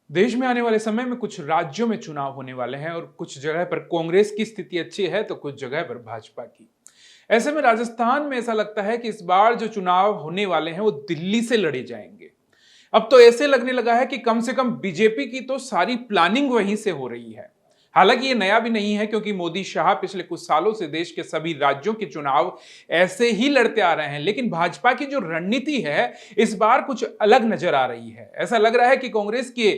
देश में आने वाले समय में कुछ राज्यों में चुनाव होने वाले हैं और कुछ जगह पर कांग्रेस की स्थिति अच्छी है तो कुछ जगह पर भाजपा की। ऐसे में राजस्थान में ऐसा लगता है कि इस बार जो चुनाव होने वाले हैं वो दिल्ली से लड़े जाएंगे। अब तो ऐसे लगने लगा है कि कम से कम बीजेपी की तो सारी प्लानिंग वहीं से हो रही है। हालांकि ये नया भी नहीं है क्योंकि मोदी शाह पिछले कुछ सालों से देश के सभी राज्यों के चुनाव ऐसे ही लड़ते आ रहे हैं, लेकिन भाजपा की जो रणनीति है इस बार कुछ अलग नजर आ रही है। ऐसा लग रहा है कि कांग्रेस के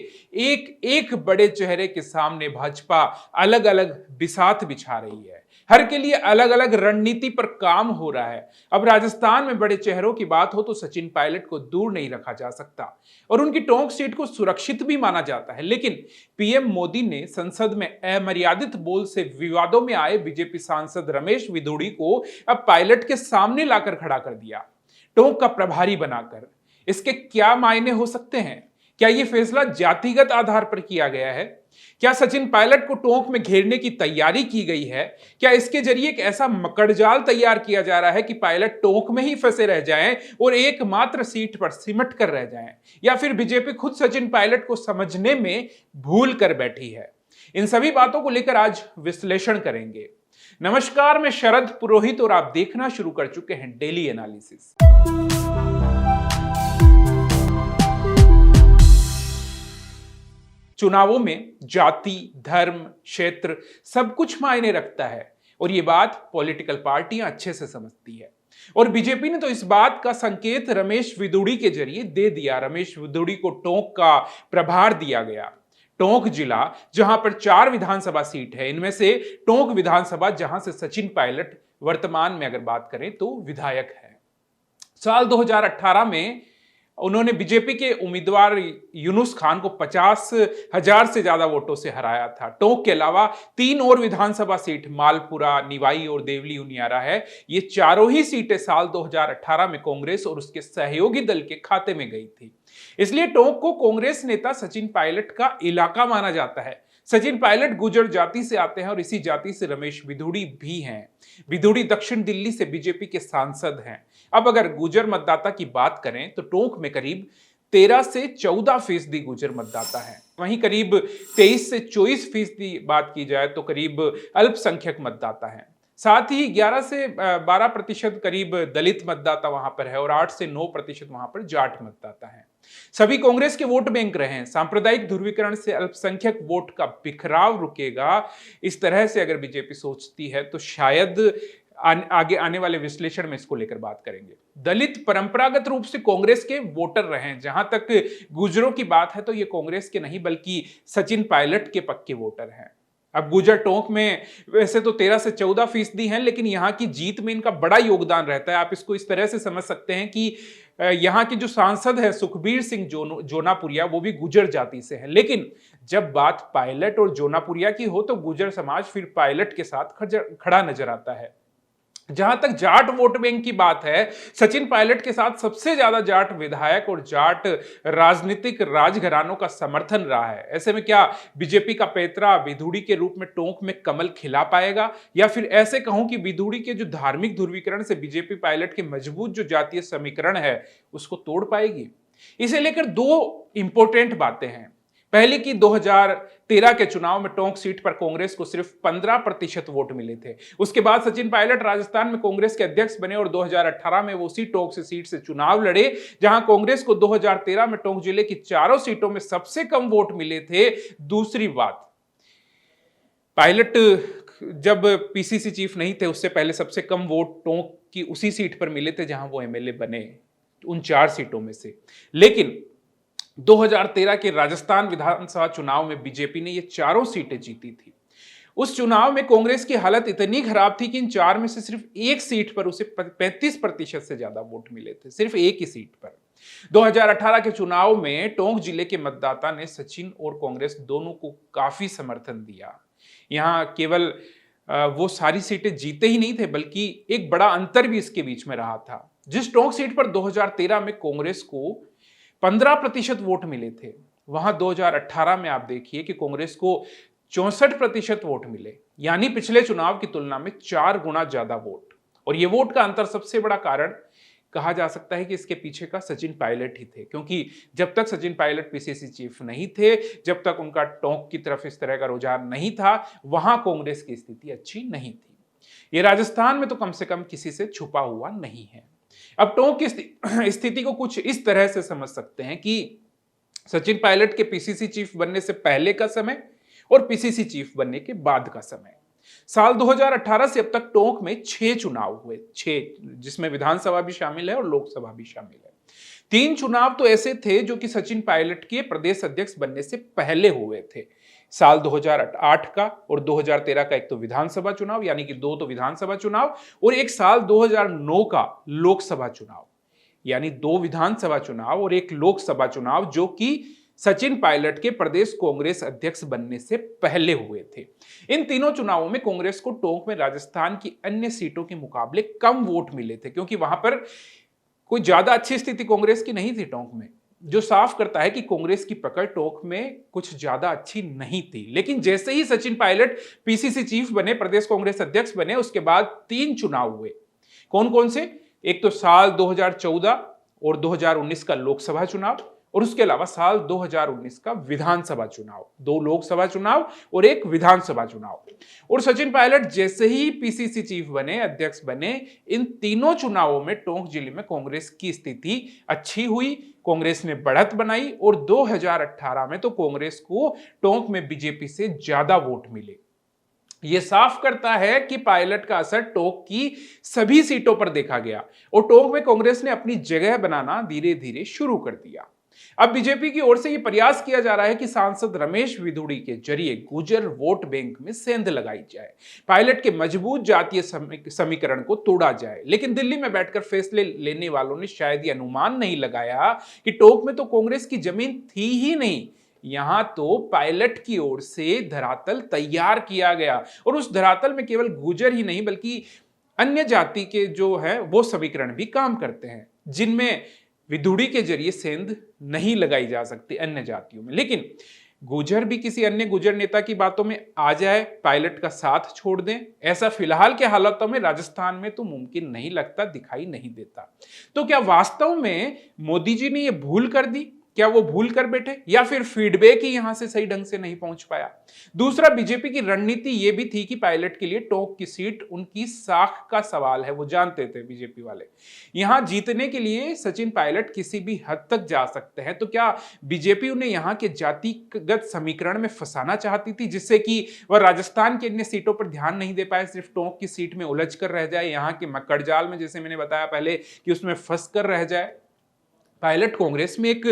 एक एक बड़े चेहरे के सामने भाजपा अलग अलग बिसात बिछा रही है। हर के लिए अलग अलग रणनीति पर काम हो रहा है। अब राजस्थान में बड़े चेहरों की बात हो तो सचिन पायलट को दूर नहीं रखा जा सकता और उनकी टोंक सीट को सुरक्षित भी माना जाता है, लेकिन पीएम मोदी ने संसद में अमर्यादित बोल से विवादों में आए बीजेपी सांसद रमेश विधुड़ी को अब पायलट के सामने लाकर खड़ा कर दिया, टोंक का प्रभारी बनाकर। इसके क्या मायने हो सकते हैं? क्या यह फैसला जातिगत आधार पर किया गया है? क्या सचिन पायलट को टोंक में घेरने की तैयारी की गई है? क्या इसके जरिए एक ऐसा मकड़जाल तैयार किया जा रहा है कि पायलट टोंक में ही फंसे रह जाएं और एकमात्र सीट पर सिमट कर रह जाएं? या फिर बीजेपी खुद सचिन पायलट को समझने में भूल कर बैठी है? इन सभी बातों को लेकर आज विश्लेषण करेंगे। नमस्कार, मैं शरद पुरोहित और आप देखना शुरू कर चुके हैं डेली एनालिसिस। चुनावों में जाति, धर्म, क्षेत्र सब कुछ मायने रखता है और ये बात पॉलिटिकल पार्टियां अच्छे से समझती है। और बीजेपी ने तो इस बात का संकेत रमेश विधुड़ी के जरिए दे दिया। रमेश विधुड़ी को टोंक का प्रभार दिया गया। टोंक जिला जहां पर 4 विधानसभा सीट है, इनमें से टोंक विधानसभा जहां से सचिन पायलट वर्तमान में अगर बात करें तो विधायक है। साल 2018 में उन्होंने बीजेपी के उम्मीदवार यूनुस खान को 50,000 से ज्यादा वोटों से हराया था। टोंक के अलावा 3 और विधानसभा सीट मालपुरा, निवाई और देवली उनियारा है। ये चारों ही सीटें साल 2018 में कांग्रेस और उसके सहयोगी दल के खाते में गई थी। इसलिए टोंक को कांग्रेस नेता सचिन पायलट का इलाका माना जाता है। सचिन पायलट गुर्जर जाति से आते हैं और इसी जाति से रमेश विधुड़ी भी हैं। विधुड़ी दक्षिण दिल्ली से बीजेपी के सांसद हैं। अब अगर गुर्जर मतदाता की बात करें तो टोंक में करीब 13 से 14% गुर्जर मतदाता हैं। वहीं करीब 23 से 24% बात की जाए तो करीब अल्पसंख्यक मतदाता हैं। साथ ही 11 से 12% करीब दलित मतदाता वहां पर है और 8 से 9% वहां पर जाट मतदाता है। सभी कांग्रेस के वोट बैंक रहे हैं। सांप्रदायिक ध्रुवीकरण से अल्पसंख्यक वोट का बिखराव रुकेगा, इस तरह से अगर बीजेपी सोचती है तो शायद आगे आने वाले विश्लेषण में इसको लेकर बात करेंगे। दलित परंपरागत रूप से कांग्रेस के वोटर रहे हैं। जहां तक गुर्जरों की बात है तो ये कांग्रेस के नहीं बल्कि सचिन पायलट के पक्के वोटर हैं। अब गुर्जर टोंक में वैसे तो 13 से 14% हैं, लेकिन यहाँ की जीत में इनका बड़ा योगदान रहता है। आप इसको इस तरह से समझ सकते हैं कि यहाँ के जो सांसद है सुखबीर सिंह जोनापुरिया, वो भी गुर्जर जाति से हैं। लेकिन जब बात पायलट और जोनापुरिया की हो तो गुर्जर समाज फिर पायलट के साथ खड़ा नजर आता है। जहां तक जाट वोट बैंक की बात है, सचिन पायलट के साथ सबसे ज्यादा जाट विधायक और जाट राजनीतिक राजघरानों का समर्थन रहा है। ऐसे में क्या बीजेपी का पैतरा विधुड़ी के रूप में टोंक में कमल खिला पाएगा, या फिर ऐसे कहूं कि विधुड़ी के जो धार्मिक ध्रुवीकरण से बीजेपी पायलट के मजबूत जो जातीय समीकरण है उसको तोड़ पाएगी? इसे लेकर 2 इंपॉर्टेंट बातें हैं। पहले की 2013 के चुनाव में टोंक सीट पर कांग्रेस को सिर्फ 15% वोट मिले थे। उसके बाद सचिन पायलट राजस्थान में कांग्रेस के अध्यक्ष बने और 2018 में वो उसी टोंक सीट से चुनाव लड़े, जहां कांग्रेस को 2013 में टोंक जिले की 4 सीटों में सबसे कम वोट मिले थे। दूसरी बात, पायलट जब पीसीसी चीफ नहीं थे उससे पहले सबसे कम वोट टोंक की उसी सीट पर मिले थे जहां वो एमएलए बने, उन 4 सीटों में से। लेकिन 2013 के राजस्थान विधानसभा चुनाव में बीजेपी ने ये 4 सीटें जीती थी। उस चुनाव में कांग्रेस की हालत इतनी खराब थी कि इन 4 में से सिर्फ एक सीट पर उसे 35% से ज्यादा वोट मिले थे, सिर्फ एक ही सीट पर। 2018 के चुनाव में टोंक जिले के मतदाता ने सचिन और कांग्रेस दोनों को काफी समर्थन दिया। यहां केवल वो सारी सीटें जीते ही नहीं थे बल्कि एक बड़ा अंतर भी इसके बीच में रहा था। जिस टोंक सीट पर 2013 में कांग्रेस को 15% वोट मिले थे, वहां 2018 में आप देखिए कि कांग्रेस को 64% वोट मिले, यानी पिछले चुनाव की तुलना में 4 गुना ज्यादा वोट। और ये वोट का अंतर सबसे बड़ा कारण कहा जा सकता है कि इसके पीछे का सचिन पायलट ही थे, क्योंकि जब तक सचिन पायलट पीसीसी चीफ नहीं थे, जब तक उनका टोंक की तरफ इस तरह का रुझान नहीं था, वहां कांग्रेस की स्थिति अच्छी नहीं थी। ये राजस्थान में तो कम से कम किसी से छुपा हुआ नहीं है। अब टोंक की स्थिति को कुछ इस तरह से समझ सकते हैं कि सचिन पायलट के पीसीसी चीफ बनने से पहले का समय और पीसीसी चीफ बनने के बाद का समय। साल 2018 से अब तक टोंक में 6 चुनाव हुए, 6, जिसमें विधानसभा भी शामिल है और लोकसभा भी शामिल है। 3 चुनाव तो ऐसे थे जो कि सचिन पायलट के प्रदेश अध्यक्ष बनने से पहले हुए थे। साल 2008 का और 2013 का एक तो विधानसभा चुनाव, यानी कि 2 तो विधानसभा चुनाव, और एक साल 2009 का लोकसभा चुनाव, यानी 2 विधानसभा चुनाव और एक लोकसभा चुनाव, जो कि सचिन पायलट के प्रदेश कांग्रेस अध्यक्ष बनने से पहले हुए थे। इन तीनों चुनावों में कांग्रेस को टोंक में राजस्थान की अन्य सीटों के मुकाबले कम वोट मिले थे, क्योंकि वहां पर कोई ज्यादा अच्छी स्थिति कांग्रेस की नहीं थी टोंक में, जो साफ करता है कि कांग्रेस की पकड़ टोंक में कुछ ज्यादा अच्छी नहीं थी। लेकिन जैसे ही सचिन पायलट पीसीसी चीफ बने, प्रदेश कांग्रेस अध्यक्ष बने, उसके बाद 3 चुनाव हुए। कौन कौन से? एक तो साल 2014 और 2019 का लोकसभा चुनाव, और उसके अलावा साल 2019 का विधानसभा चुनाव, 2 लोकसभा चुनाव और एक विधानसभा चुनाव। और सचिन पायलट जैसे ही पीसीसी चीफ बने, अध्यक्ष बने, इन तीनों चुनावों में टोंक जिले में कांग्रेस की स्थिति अच्छी हुई, कांग्रेस ने बढ़त बनाई, और 2018 में तो कांग्रेस को टोंक में बीजेपी से ज्यादा वोट मिले। यह साफ करता है कि पायलट का असर टोंक की सभी सीटों पर देखा गया और टोंक में कांग्रेस ने अपनी जगह बनाना धीरे धीरे शुरू कर दिया। अब बीजेपी की ओर से यह प्रयास किया जा रहा है कि सांसद रमेश विधुड़ी के जरिए गुर्जर वोट बैंक में सेंध लगाई जाए, पायलट के मजबूत जातीय समीकरण को तोड़ा जाए। लेकिन दिल्ली में बैठकर फैसले लेने वालों ने शायद ये अनुमान नहीं लगाया कि टोंक में तो कांग्रेस की जमीन थी ही नहीं, यहां तो पायलट की ओर से धरातल तैयार किया गया, और उस धरातल में केवल गुर्जर ही नहीं बल्कि अन्य जाति के जो है वो समीकरण भी काम करते हैं, जिनमें विधुड़ी के जरिए सेंध नहीं लगाई जा सकती अन्य जातियों में। लेकिन गुर्जर भी किसी अन्य गुर्जर नेता की बातों में आ जाए, पायलट का साथ छोड़ दें, ऐसा फिलहाल के हालातों में राजस्थान में तो मुमकिन नहीं लगता, दिखाई नहीं देता। तो क्या वास्तव में मोदी जी ने यह भूल कर दी? क्या वो भूल कर बैठे, या फिर फीडबैक ही यहां से सही ढंग से नहीं पहुंच पाया? दूसरा, बीजेपी की रणनीति यह भी थी कि पायलट के लिए टोंक की सीट उनकी साख का सवाल है, वो जानते थे बीजेपी वाले। यहां जीतने के लिए सचिन पायलट किसी भी हद तक जा सकते हैं, तो क्या बीजेपी उन्हें यहां के जातिगत समीकरण में फंसाना चाहती थी, जिससे कि वह राजस्थान की अन्य सीटों पर ध्यान नहीं दे पाए, सिर्फ टोंक की सीट में उलझ कर रह जाए, यहां के मकड़जाल में, जैसे मैंने बताया पहले, कि उसमें फंस कर रह जाए? पायलट कांग्रेस में एक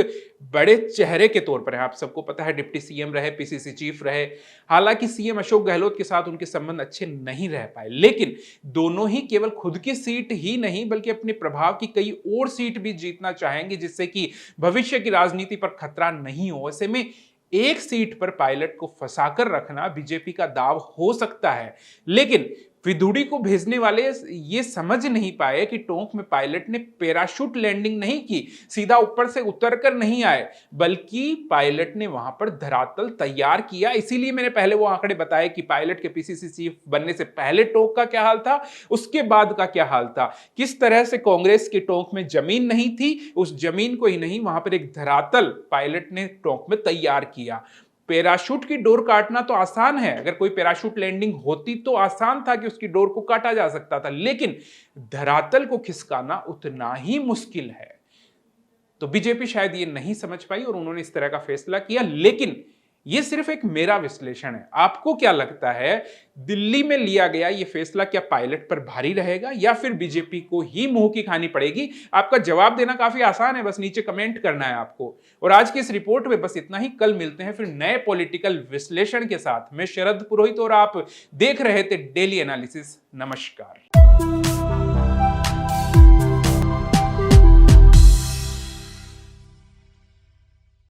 बड़े चेहरे के तौर पर है, आप सबको पता है, डिप्टी सीएम रहे, पीसीसी चीफ रहे। हालांकि सीएम अशोक गहलोत के साथ उनके संबंध अच्छे नहीं रह पाए, लेकिन दोनों ही केवल खुद की सीट ही नहीं बल्कि अपने प्रभाव की कई और सीट भी जीतना चाहेंगे, जिससे कि भविष्य की राजनीति पर खतरा नहीं हो। ऐसे में एक सीट पर पायलट को फंसाकर रखना बीजेपी का दाव हो सकता है, लेकिन विधुड़ी को भेजने वाले ये समझ नहीं पाए कि टोंक में पायलट ने पैराशूट लैंडिंग नहीं की, सीधा ऊपर से उतरकर नहीं आए, बल्कि पायलट ने वहां पर धरातल तैयार किया। इसीलिए मैंने पहले वो आंकड़े बताए कि पायलट के पीसीसी चीफ बनने से पहले टोंक का क्या हाल था, उसके बाद का क्या हाल था, किस तरह से कांग्रेस की टोंक में जमीन नहीं थी, उस जमीन को ही नहीं, वहां पर एक धरातल पायलट ने टोंक में तैयार किया। पैराशूट की डोर काटना तो आसान है, अगर कोई पैराशूट लैंडिंग होती तो आसान था कि उसकी डोर को काटा जा सकता था, लेकिन धरातल को खिसकाना उतना ही मुश्किल है। तो बीजेपी शायद ये नहीं समझ पाई और उन्होंने इस तरह का फैसला किया, लेकिन ये सिर्फ एक मेरा विश्लेषण है। आपको क्या लगता है, दिल्ली में लिया गया ये फैसला क्या पायलट पर भारी रहेगा या फिर बीजेपी को ही मुंह की खानी पड़ेगी? आपका जवाब देना काफी आसान है, बस नीचे कमेंट करना है आपको। और आज की इस रिपोर्ट में बस इतना ही। कल मिलते हैं फिर नए पॉलिटिकल विश्लेषण के साथ। मैं शरद पुरोहित और आप देख रहे थे डेली एनालिसिस। नमस्कार।